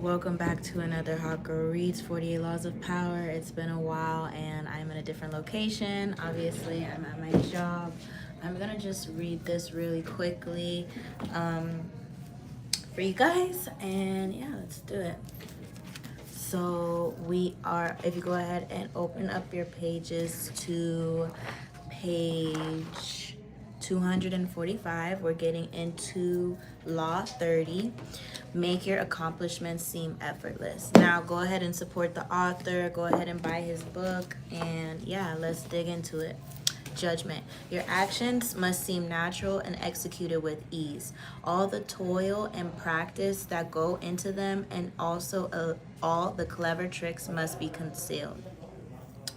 Welcome back to another Hot Girl Reads 48 Laws of Power. It's been a while and I'm in a different location. Obviously, I'm at my job. I'm gonna just read this really quickly for you guys, and yeah, let's do it. So, if you go ahead and open up your pages to page 245, we're getting into Law 30. Make your accomplishments seem effortless. Now, go ahead and support the author. Go ahead and buy his book. And yeah, let's dig into it. Judgment. Your actions must seem natural and executed with ease. All the toil and practice that go into them, and also all the clever tricks, must be concealed.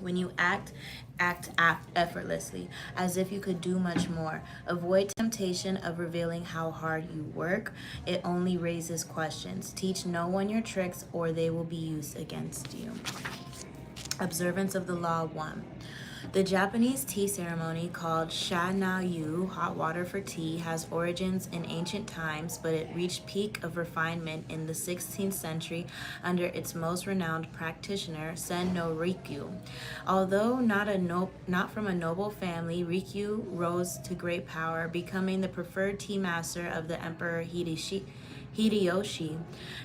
When you act effortlessly, as if you could do much more. Avoid temptation of revealing how hard you work. It only raises questions. Teach no one your tricks, or they will be used against you. Observance of the Law 1. The Japanese tea ceremony called Sha-na-yu, hot water for tea, has origins in ancient times, but it reached peak of refinement in the 16th century under its most renowned practitioner, Sen no Rikyu. Although not from a noble family, Rikyu rose to great power, becoming the preferred tea master of the Emperor Hideyoshi,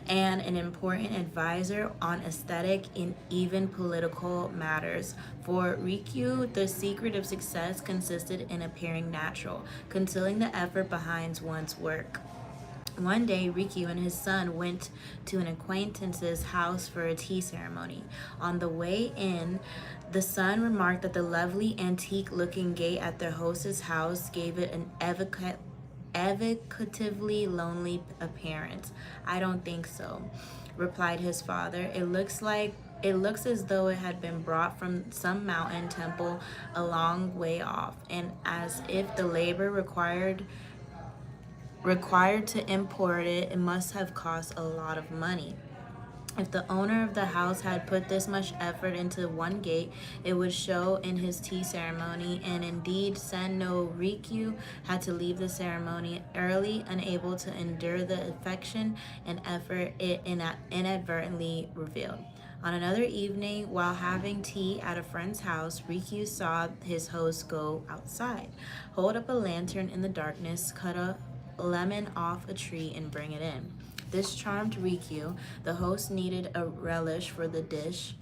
and an important advisor on aesthetic and even political matters. For Rikyu, the secret of success consisted in appearing natural, concealing the effort behind one's work. One day, Rikyu and his son went to an acquaintance's house for a tea ceremony. On the way in, the son remarked that the lovely antique-looking gate at their host's house gave it an evocatively lonely appearance. "I don't think so," replied his father. It looks as though it had been brought from some mountain temple a long way off, and as if the labor required to import it must have cost a lot of money. If the owner of the house had put this much effort into one gate, it would show in his tea ceremony, and indeed Sen no Rikyu had to leave the ceremony early, unable to endure the affection and effort it inadvertently revealed. On another evening, while having tea at a friend's house, Rikyu saw his host go outside, hold up a lantern in the darkness, cut a lemon off a tree, and bring it in. This charmed Rikyu. The host needed a relish for the dish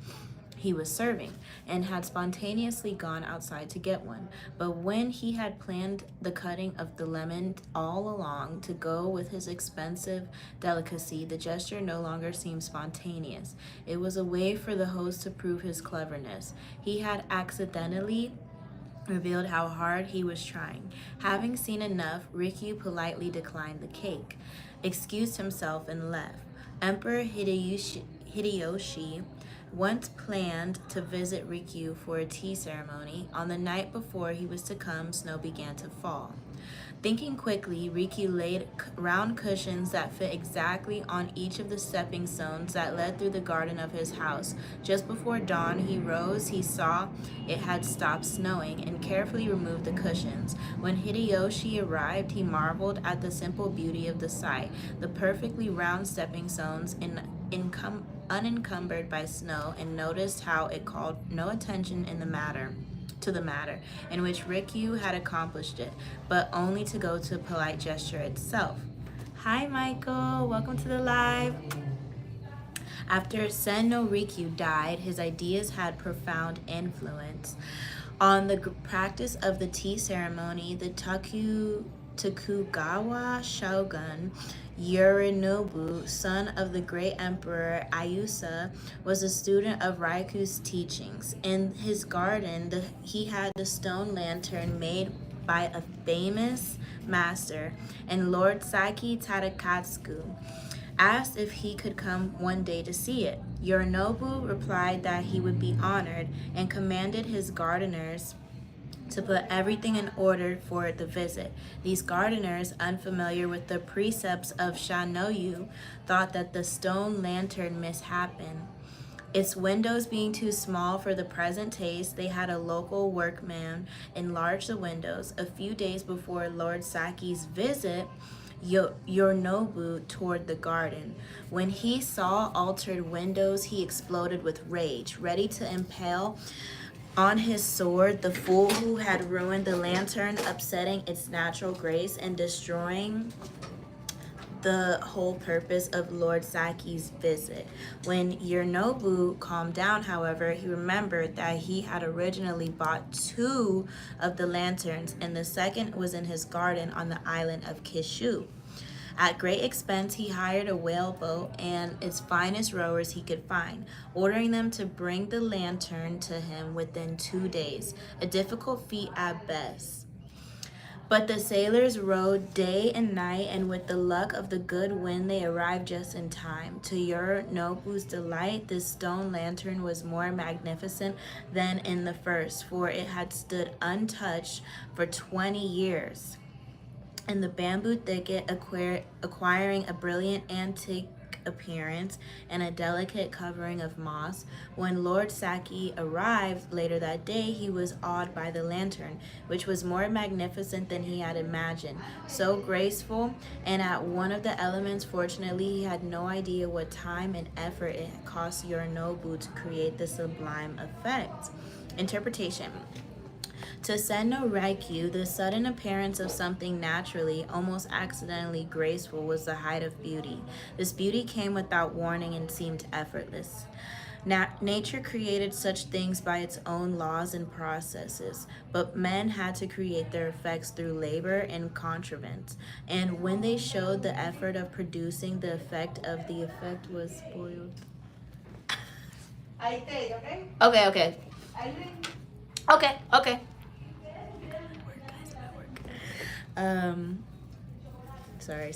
he was serving, and had spontaneously gone outside to get one. But when he had planned the cutting of the lemon all along to go with his expensive delicacy, the gesture no longer seemed spontaneous. It was a way for the host to prove his cleverness. He had accidentally revealed how hard he was trying. Having seen enough, Rikyu politely declined the cake, excused himself, and left. Emperor Hideyoshi once planned to visit Rikyu for a tea ceremony. On the night before he was to come, snow began to fall. Thinking quickly, Rikyu laid round cushions that fit exactly on each of the stepping stones that led through the garden of his house. Just before dawn, he rose. He saw it had stopped snowing and carefully removed the cushions. When Hideyoshi arrived, he marveled at the simple beauty of the sight. The perfectly round stepping stones unencumbered by snow, and noticed how it called no attention to the matter in which Rikyu had accomplished it, but only to go to polite gesture itself. Hi, Michael. Welcome to the live. After Sen no Rikyu died, his ideas had profound influence on the practice of the tea ceremony. The Tokugawa shogun Yorinobu, son of the great emperor Ayusa, was a student of Riku's teachings. In his garden, he had the stone lantern made by a famous master, and Lord Saki Tadakatsu asked if he could come one day to see it. Yorinobu replied that he would be honored, and commanded his gardeners to put everything in order for the visit. These gardeners, unfamiliar with the precepts of Sha-no-yu, thought that the stone lantern mishappened. Its windows being too small for the present taste, they had a local workman enlarge the windows. A few days before Lord Saki's visit, Yorinobu toward the garden. When he saw altered windows, he exploded with rage, ready to impale on his sword the fool who had ruined the lantern, upsetting its natural grace and destroying the whole purpose of Lord Saki's visit. When Yorinobu calmed down, however, he remembered that he had originally bought two of the lanterns, and the second was in his garden on the island of Kishu. At great expense, he hired a whaleboat and its finest rowers he could find, ordering them to bring the lantern to him within 2 days, a difficult feat at best. But the sailors rowed day and night, and with the luck of the good wind, they arrived just in time. To Yorinobu's delight, this stone lantern was more magnificent than in the first, for it had stood untouched for 20 years in the bamboo thicket, acquiring a brilliant antique appearance and a delicate covering of moss. When Lord Saki arrived later that day, he was awed by the lantern, which was more magnificent than he had imagined, so graceful, and at one of the elements. Fortunately, he had no idea what time and effort it cost Yorinobu to create the sublime effect. Interpretation. To Sen no Raikyu, the sudden appearance of something naturally, almost accidentally graceful was the height of beauty. This beauty came without warning and seemed effortless. Nature created such things by its own laws and processes, but men had to create their effects through labor and contrivance. And when they showed the effort of producing, the effect was spoiled. Okay, okay. Okay. Um, sorry.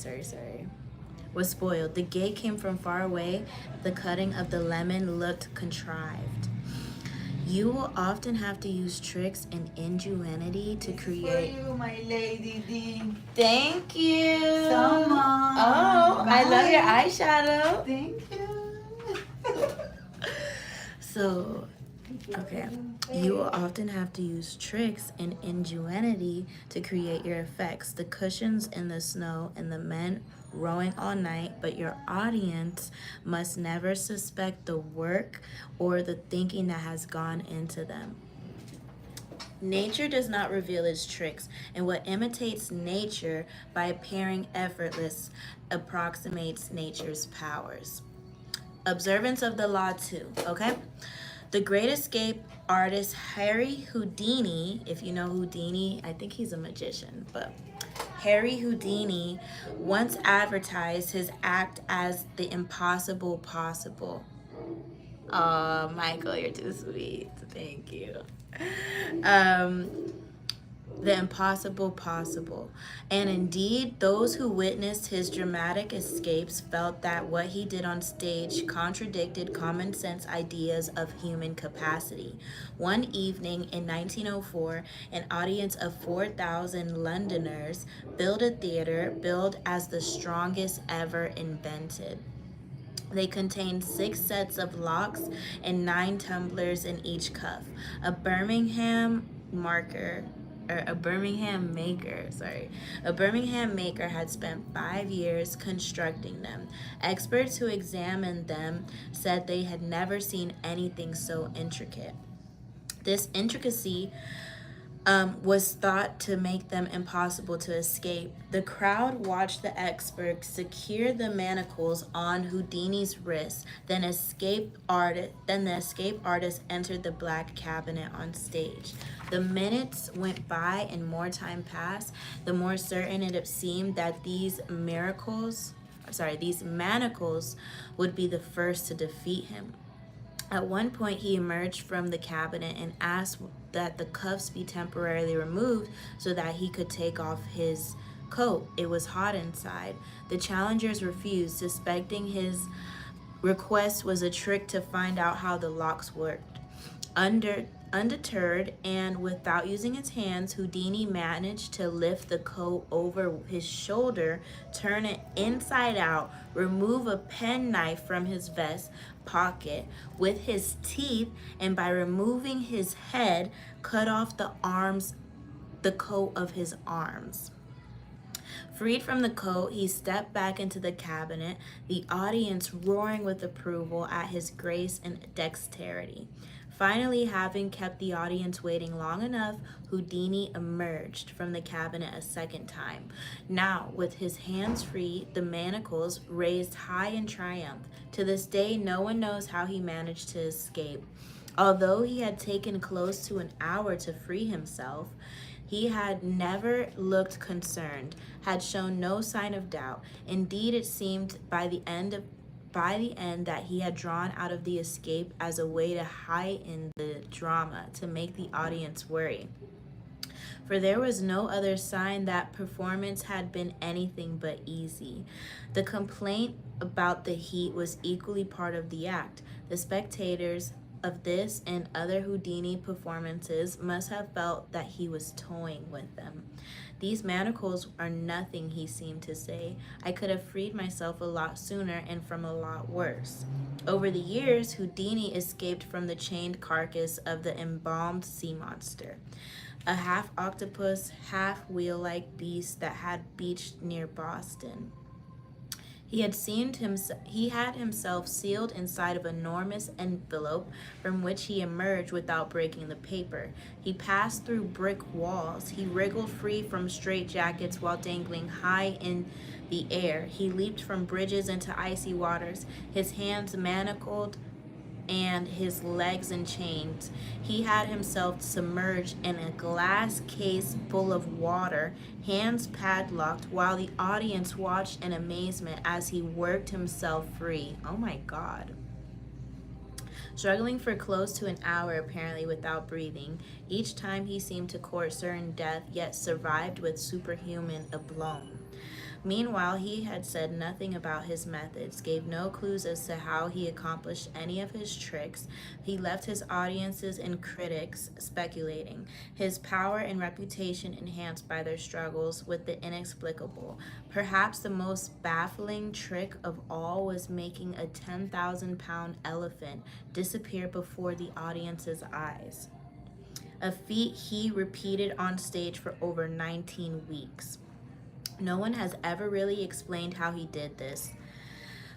Was spoiled. The gate came from far away. The cutting of the lemon looked contrived. You will often have to use tricks and ingenuity to create. For you, my lady D. Thank you. So much. Oh, I love your eyeshadow. Thank you. So, okay. You will often have to use tricks and ingenuity to create your effects. The cushions in the snow and the men rowing all night, but your audience must never suspect the work or the thinking that has gone into them. Nature does not reveal its tricks, and what imitates nature by appearing effortless approximates nature's powers. Observance of the law, too, okay? The Great Escape artist Harry Houdini, if you know Houdini, I think he's a magician, but Harry Houdini once advertised his act as the impossible possible. Oh, Michael, you're too sweet. Thank you. The impossible possible. And indeed, those who witnessed his dramatic escapes felt that what he did on stage contradicted common sense ideas of human capacity. One evening in 1904, an audience of 4,000 Londoners built a theater billed as the strongest ever invented. They contained 6 sets of locks and 9 tumblers in each cuff. A Birmingham maker had spent 5 years constructing them. Experts who examined them said they had never seen anything so intricate. This intricacy was thought to make them impossible to escape. The crowd watched the expert secure the manacles on Houdini's wrists. Then the escape artist entered the black cabinet on stage. The minutes went by and more time passed. The more certain it seemed that these manacles would be the first to defeat him. At one point, he emerged from the cabinet and asked that the cuffs be temporarily removed so that he could take off his coat. It was hot inside. The challengers refused, suspecting his request was a trick to find out how the locks worked. Undeterred and without using his hands, Houdini managed to lift the coat over his shoulder, turn it inside out, remove a penknife from his vest pocket with his teeth, and by removing his head, cut off the coat of his arms. Freed from the coat, he stepped back into the cabinet, the audience roaring with approval at his grace and dexterity. Finally, having kept the audience waiting long enough, Houdini emerged from the cabinet a second time. Now, with his hands free, the manacles raised high in triumph. To this day, no one knows how he managed to escape. Although he had taken close to an hour to free himself, he had never looked concerned, had shown no sign of doubt. Indeed, it seemed by the end that he had drawn out of the escape as a way to heighten the drama, to make the audience worry. For there was no other sign that performance had been anything but easy. The complaint about the heat was equally part of the act. The spectators of this and other Houdini performances must have felt that he was toying with them. These manacles are nothing, he seemed to say. I could have freed myself a lot sooner and from a lot worse. Over the years, Houdini escaped from the chained carcass of the embalmed sea monster, a half octopus, half wheel like beast that had beached near Boston. He had himself sealed inside of an enormous envelope from which he emerged without breaking the paper. He passed through brick walls. He wriggled free from straitjackets while dangling high in the air. He leaped from bridges into icy waters, his hands manacled and his legs in chains. He had himself submerged in a glass case full of water, hands padlocked, while the audience watched in amazement as he worked himself free. Oh my God. Struggling for close to an hour apparently without breathing, each time he seemed to court certain death, yet survived with superhuman aplomb. Meanwhile, he had said nothing about his methods, gave no clues as to how he accomplished any of his tricks. He left his audiences and critics speculating, his power and reputation enhanced by their struggles with the inexplicable. Perhaps the most baffling trick of all was making a 10,000-pound elephant disappear before the audience's eyes, a feat he repeated on stage for over 19 weeks. No one has ever really explained how he did this.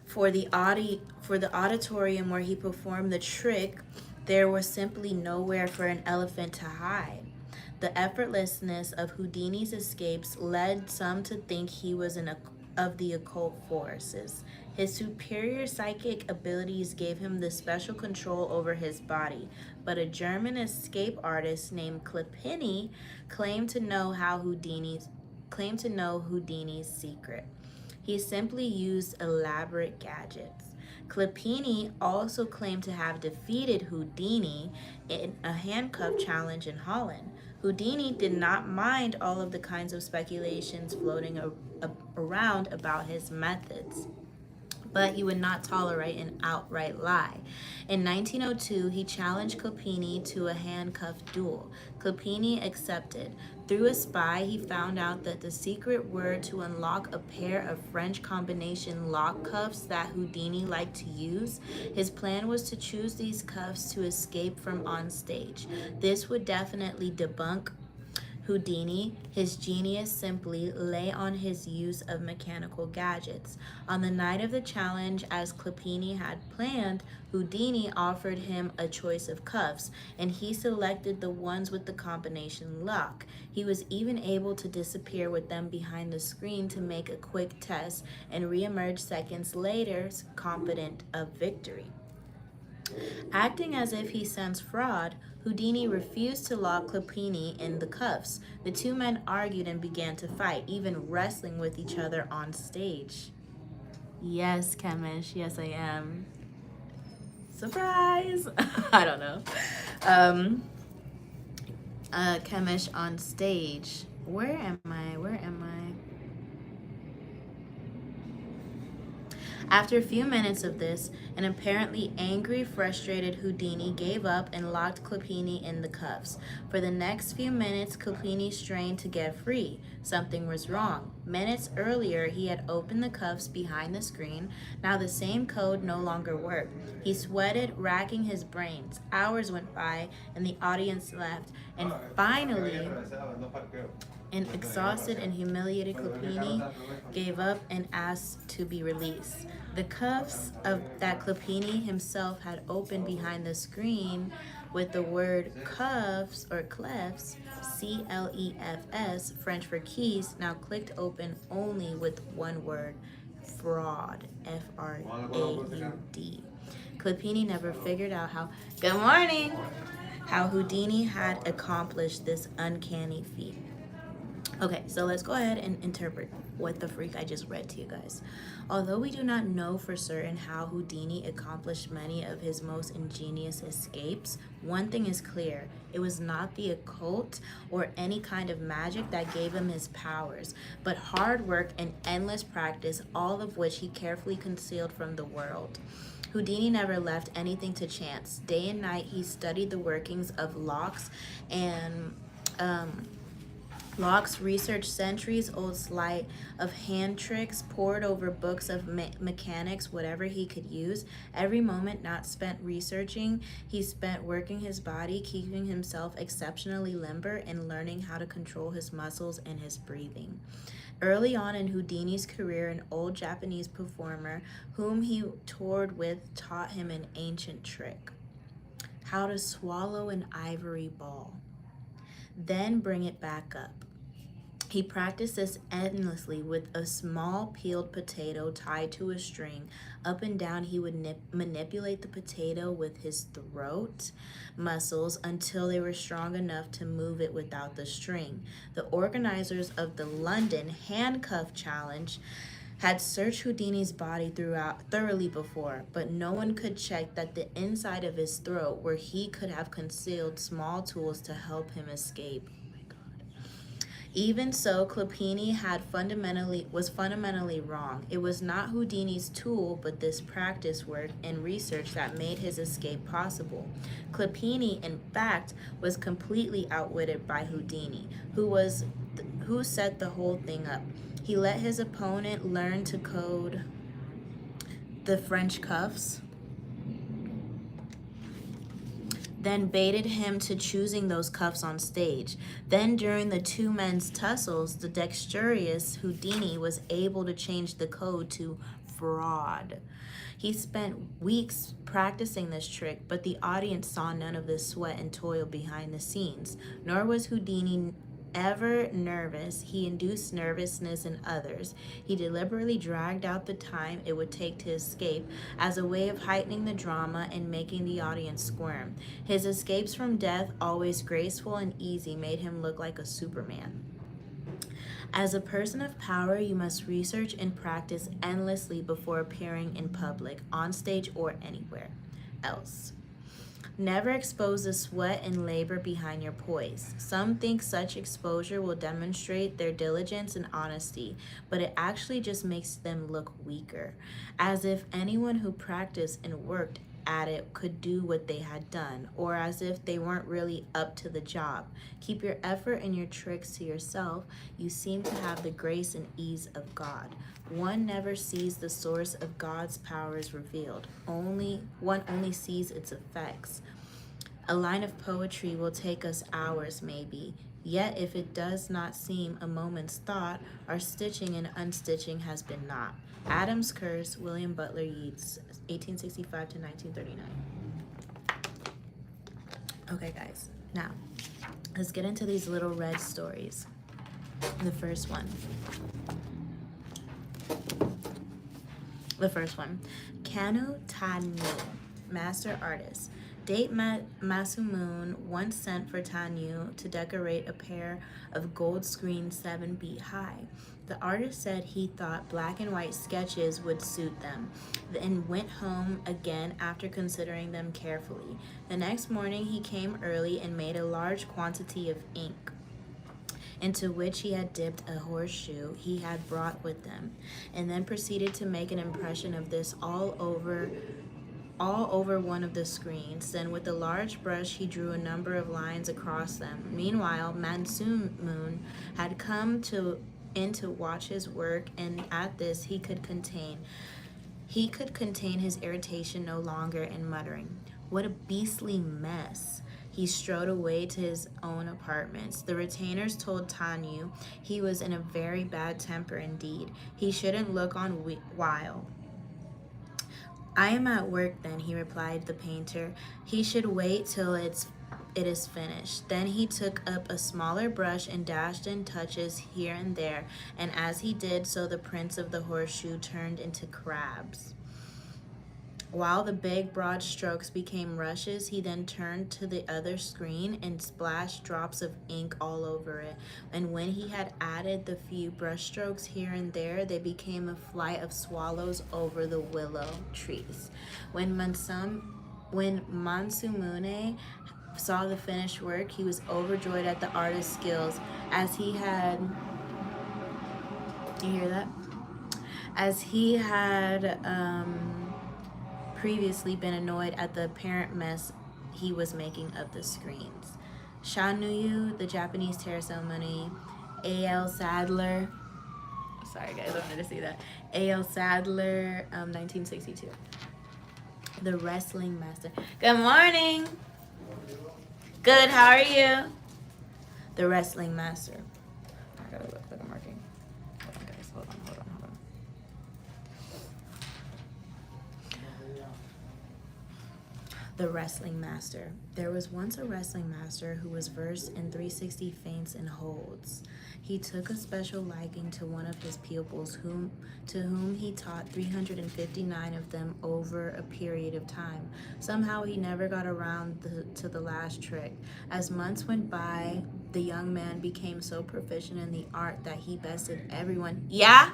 For the auditorium where he performed the trick, there was simply nowhere for an elephant to hide. The effortlessness of Houdini's escapes led some to think he was of the occult forces. His superior psychic abilities gave him the special control over his body, but a German escape artist named Clippini claimed to know Houdini's secret. He simply used elaborate gadgets. Clippini also claimed to have defeated Houdini in a handcuff challenge in Holland. Houdini did not mind all of the kinds of speculations floating around about his methods, but he would not tolerate an outright lie. In 1902, he challenged Clippini to a handcuff duel. Clippini accepted. Through a spy, he found out that the secret word to unlock a pair of French combination lock cuffs that Houdini liked to use. His plan was to choose these cuffs to escape from on stage. This would definitely debunk Houdini. His genius simply lay on his use of mechanical gadgets. On the night of the challenge, as Clippini had planned, Houdini offered him a choice of cuffs, and he selected the ones with the combination lock. He was even able to disappear with them behind the screen to make a quick test and reemerge seconds later, confident of victory. Acting as if he sensed fraud, Houdini refused to lock Clippini in the cuffs. The two men argued and began to fight, even wrestling with each other on stage. Yes, Kemish, yes I am. Surprise! I don't know. Kemish on stage. Where am I? After a few minutes of this, an apparently angry, frustrated Houdini gave up and locked Clippini in the cuffs. For the next few minutes, Clippini strained to get free. Something was wrong. Minutes earlier, he had opened the cuffs behind the screen. Now the same code no longer worked. He sweated, racking his brains. Hours went by, and the audience left. And finally, An exhausted and humiliated Clopini gave up and asked to be released. The cuffs of that Clopini himself had opened behind the screen with the word cuffs or clefs, CLEFS, French for keys, now clicked open only with one word, fraud, FRAUD. Clopini never figured out good morning, how Houdini had accomplished this uncanny feat. Okay, so let's go ahead and interpret what the freak I just read to you guys. Although we do not know for certain how Houdini accomplished many of his most ingenious escapes, one thing is clear. It was not the occult or any kind of magic that gave him his powers, but hard work and endless practice, all of which he carefully concealed from the world. Houdini never left anything to chance. Day and night he studied the workings of locks and Locke's researched centuries-old sleight of hand tricks, pored over books of mechanics, whatever he could use. Every moment not spent researching, he spent working his body, keeping himself exceptionally limber, and learning how to control his muscles and his breathing. Early on in Houdini's career, an old Japanese performer whom he toured with taught him an ancient trick: how to swallow an ivory ball, then bring it back up. He practiced this endlessly with a small peeled potato tied to a string. Up and down he would manipulate the potato with his throat muscles until they were strong enough to move it without the string. The organizers of the London Handcuff Challenge had searched Houdini's body thoroughly before, but no one could check that the inside of his throat, where he could have concealed small tools to help him escape. Even so, Clopini was fundamentally wrong. It was not Houdini's tool, but this practice work and research that made his escape possible. Clopini, in fact, was completely outwitted by Houdini, who set the whole thing up. He let his opponent learn to code the French cuffs, then baited him to choosing those cuffs on stage. Then during the two men's tussles, the dexterous Houdini was able to change the code to fraud. He spent weeks practicing this trick, but the audience saw none of the sweat and toil behind the scenes. Nor was Houdini ever nervous. He induced nervousness in others. He deliberately dragged out the time it would take to escape as a way of heightening the drama and making the audience squirm. His escapes from death, always graceful and easy, made him look like a Superman. As a person of power, you must research and practice endlessly before appearing in public, on stage, or anywhere else. Never expose the sweat and labor behind your poise. Some think such exposure will demonstrate their diligence and honesty, but it actually just makes them look weaker, as if anyone who practiced and worked at it could do what they had done, or as if they weren't really up to the job. Keep your effort and your tricks to yourself. You seem to have the grace and ease of God. One never sees the source of God's powers revealed. One only sees its effects. A line of poetry will take us hours, maybe. Yet if it does not seem a moment's thought, our stitching and unstitching has been naught. Adam's Curse, William Butler Yeats, 1865 to 1939. Okay, guys, now let's get into these little red stories. The first one, Kanu Tanyu, master artist. Date Masamune once sent for Tanyu to decorate a pair of gold screens 7 feet high. The artist said he thought black and white sketches would suit them, and went home again after considering them carefully. The next morning he came early and made a large quantity of ink, into which he had dipped a horseshoe he had brought with him, and then proceeded to make an impression of this all over one of the screens. Then with a large brush he drew a number of lines across them. Meanwhile, Masamune had come in to watch his work, and at this he could contain his irritation no longer, and muttering, "What a beastly mess." he strode away to his own apartments. The retainers told Tanyu he was in a very bad temper indeed. He shouldn't look on while. I am at work then, he replied the painter. He should wait till it is finished. Then he took up a smaller brush and dashed in touches here and there, and as he did so the prints of the horseshoe turned into crabs. While the big, broad strokes became rushes, he then turned to the other screen and splashed drops of ink all over it. And when he had added the few brush strokes here and there, they became a flight of swallows over the willow trees. When Masamune saw the finished work, he was overjoyed at the artist's skills, as he had... You hear that? As he had... previously been annoyed at the apparent mess he was making of the screens. Shanuyu, the Japanese terror ceremony, A.L. Sadler, sorry guys, I wanted to see that, A.L. Sadler, 1962. The wrestling master. Good morning. Good, how are you? The wrestling master. I gotta look like I'm working. Hold on guys, hold on. The wrestling master. There was once a wrestling master who was versed in 360 feints and holds. He took a special liking to one of his pupils, to whom he taught 359 of them over a period of time. Somehow he never got around to the last trick. As months went by, the young man became so proficient in the art that he bested everyone. Yeah?